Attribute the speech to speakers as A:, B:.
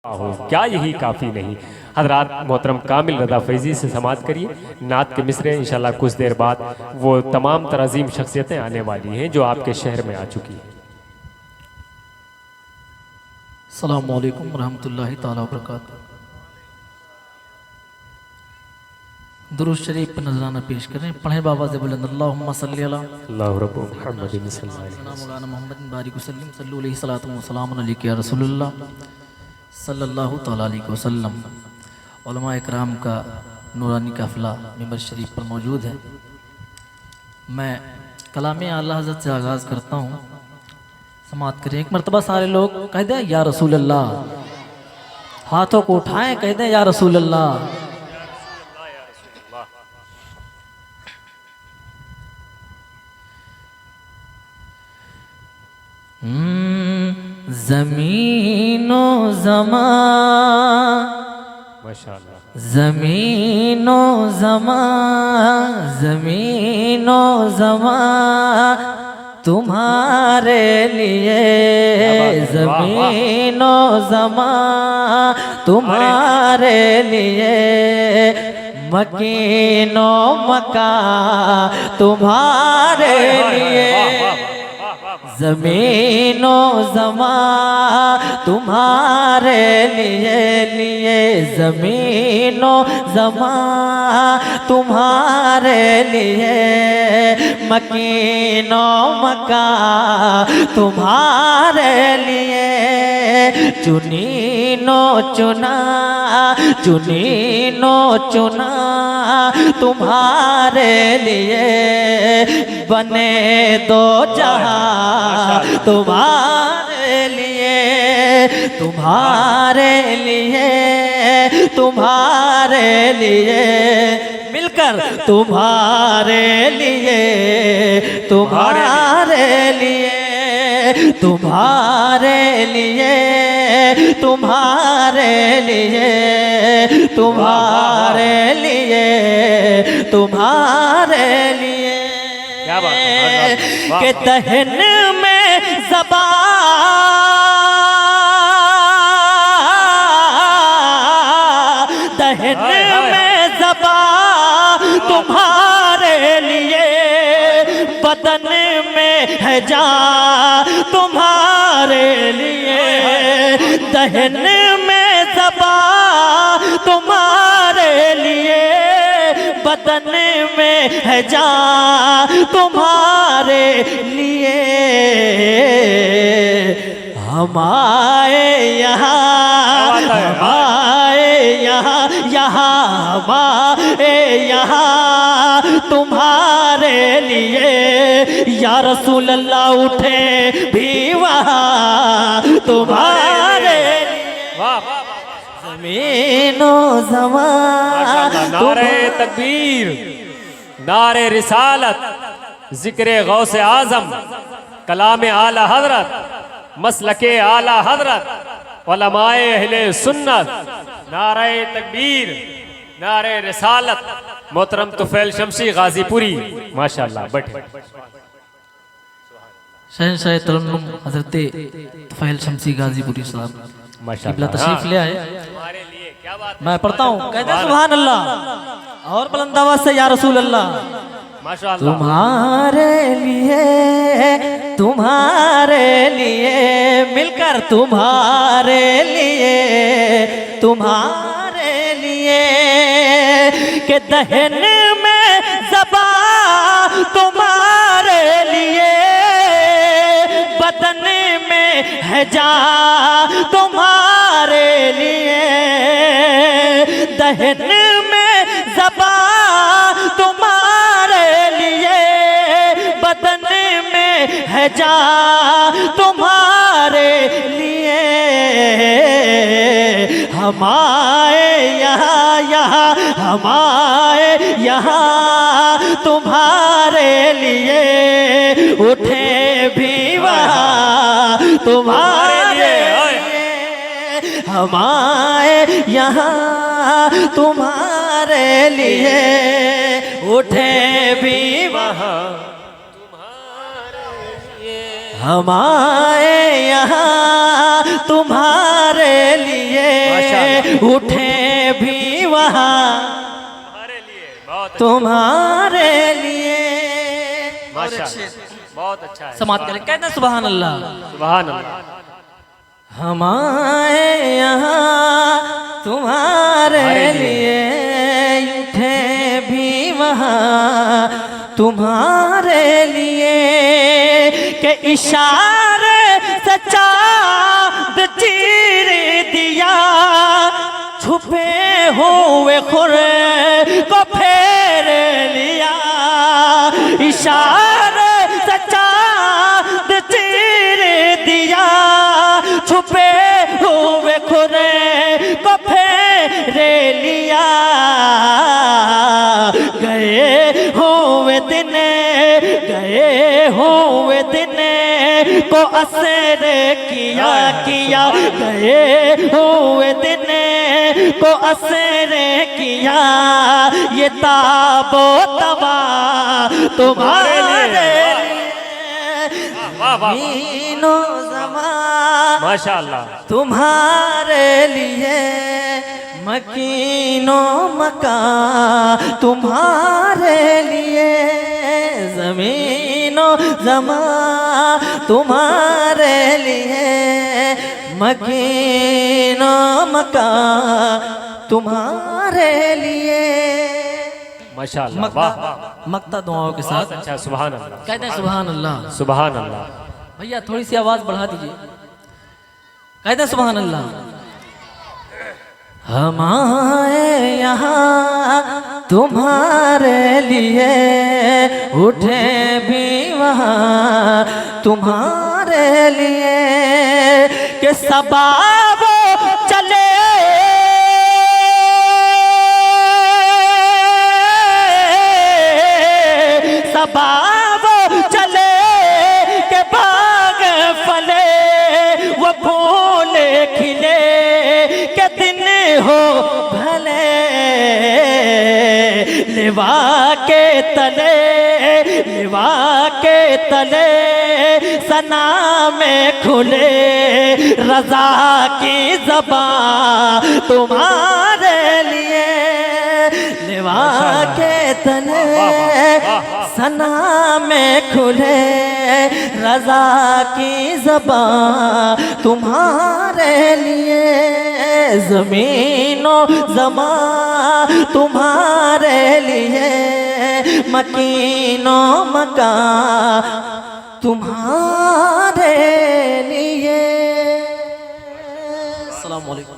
A: हो, क्या यही काफ़ी नहीं। हजरात मोहतरम कामिल रदा फैज़ी से समात करिए। नात के मिसरे इंशाल्लाह कुछ देर बाद वो तमाम तराजीम शख्सियतें आने वाली हैं जो आपके शहर में आ चुकी हैं।
B: अस्सलामु अलैकुम रहमतुल्लाहि ताला वबरकातुहू। दुरूद शरीफ पर नजराना पेश करें। पढ़े बाबा से बुलंद अल्लाहुम्मा सल्ली अला
A: अल्लाहु रब्बु मुहम्मदिन सल्लल्लाहु अलैहि वसल्लम।
B: मौलाना मोहम्मद बारिक वसल्लम सल्लु अलैहि सलातु व सलाम अलैका या रसूलुल्लाह सल्लल्लाहु तआला अलैहि वसल्लम। उलमा इकराम का नूरानी काफ़िला मिंबर शरीफ पर मौजूद है। मैं कलाम आला हज़रत से आगाज़ करता हूँ। समात करें। एक मरतबा सारे लोग कह दें या रसूल अल्लाह, हाथों को उठाएं, कह दें या रसूल अल्लाह। ज़मीनो ज़मा, माशाअल्लाह, ज़मीनो ज़मा, ज़मीनो ज़मा तुम्हारे लिए, ज़मीनो ज़मा तुम्हारे लिए, मकीनो मका तुम्हारे लिए, ज़मीनो ज़मा तुम्हारे लिए, ज़मीनो ज़मा तुम्हारे लिए, मकीनो मका तुम्हारे लिए, चुनीनो चुना, चुनीनो चुना तुम्हारे लिए, बने दो जहां तुम्हारे लिए, तुम्हारे लिए, तुम्हारे लिए, मिलकर तुम्हारे लिए, तुम्हारे लिए, तुम्हारे लिए, तुम्हारे लिए, तुम्हारे लिए, तुम्हारे लिए, क्या बात है के दहन में ज़बा, दहन में ज़बा तुम्हारे लिए, बदन में है जान तुम्हारे लिए, दहन में ज़बा तुम्हारे लिए, बदन में है जान तुम्हारे लिए, हमारे यहाँ, हमारे यहाँ, यहाँ हमारे यहाँ तुम्हारे लिए, या रसूल अल्लाह उठे भी वहाँ तुम्हारे लिए, ज़मीनो ज़मा,
A: नारे तकबीर, नारे रिसालत, जिक्र गौसे आज़म, कलाम आला हज़रत, मसलके आला हज़रत, उलमाए अहले सुन्नत, नारे तकबीर, नारे रिसालत, मोहतरम तुफैल शमसी गाजीपुरी, माशाअल्लाह। बैठे।
B: शहंशाह तरन्नुम हज़रत तुफैल शमसी गाजीपुरी साहब माशाअल्लाह तशरीफ ले आए। मैं पढ़ता हूँ। कहते हैं सुभान अल्लाह और बुलंद आवाज़ से या रसूल अल्लाह। माशाअल्लाह। तुम्हारे लिए, तुम्हारे लिए, मिलकर तुम्हारे लिए, तुम्हारे लिए, के दहन में ज़बा तुम्हारे लिए, बदन में है जान तुम्हारे लिए, दहन में ज़बा तुम्हारे लिए, बदन में है जान तुम्हारे लिए, हमारे यहाँ, यहाँ हमारे यहाँ तुम्हारे लिए, उठे भी वहाँ तुम्हारे लिए, हमारे यहाँ तुम्हारे लिए, उठे भी वहाँ हमारे यहाँ तुम्हारे लिए
C: उठे भी वहाँ तुम्हारे लिए।
A: माशाअल्लाह, बहुत अच्छा है।
B: समाप्त करें, कहते हैं सुभान अल्लाह।
A: सुभान अल्लाह।
C: हम आए यहाँ तुम्हारे लिए, उठे भी वहाँ तुम्हारे लिए, के इशारे से चाँद चीर दिया, छुपे हुए खुरे को फेर लिया। इशारे से चाँद चीर दिया, छुपे हुए खुरे को फेर लिया। गए हुए दिन को असर किया किया, गए हुए दिन को असर किया। ये ताबो तबा तुम्हारे मीनो ज़मां
A: माशाअल्लाह,
C: तुम्हारे लिए, मकीनो मकान तुम्हारे लिए, ज़मीनो ज़मां तुम्हारे लिए, मकीनो मकान तुम्हारे लिए।
A: माशाअल्लाह, वाह वाह,
B: मक्ता दुआओं के साथ
A: अच्छा। सुभान अल्लाह,
B: कहते हैं सुभान अल्लाह।
A: सुभान अल्लाह।
B: भैया थोड़ी सी आवाज बढ़ा दीजिए, कहते हैं सुभान अल्लाह।
C: हम आए यहाँ तुम्हारे लिए, उठे भी वहाँ तुम्हारे लिए, के सबाब चले सबाब चले, के बाग फले वो फूल खिले, के दिन हो भले लिवा के तले सना में खुले, रज़ा की ज़बान तुम्हारे लिए। लिवा के तले सना में खुले, रज़ा की ज़बान तुम्हारे लिए। ज़मीनो ज़मां तुम्हारे लिए, मकीनो मकान तुम्हारे लिए।
B: अस्सलाम वालेकुम।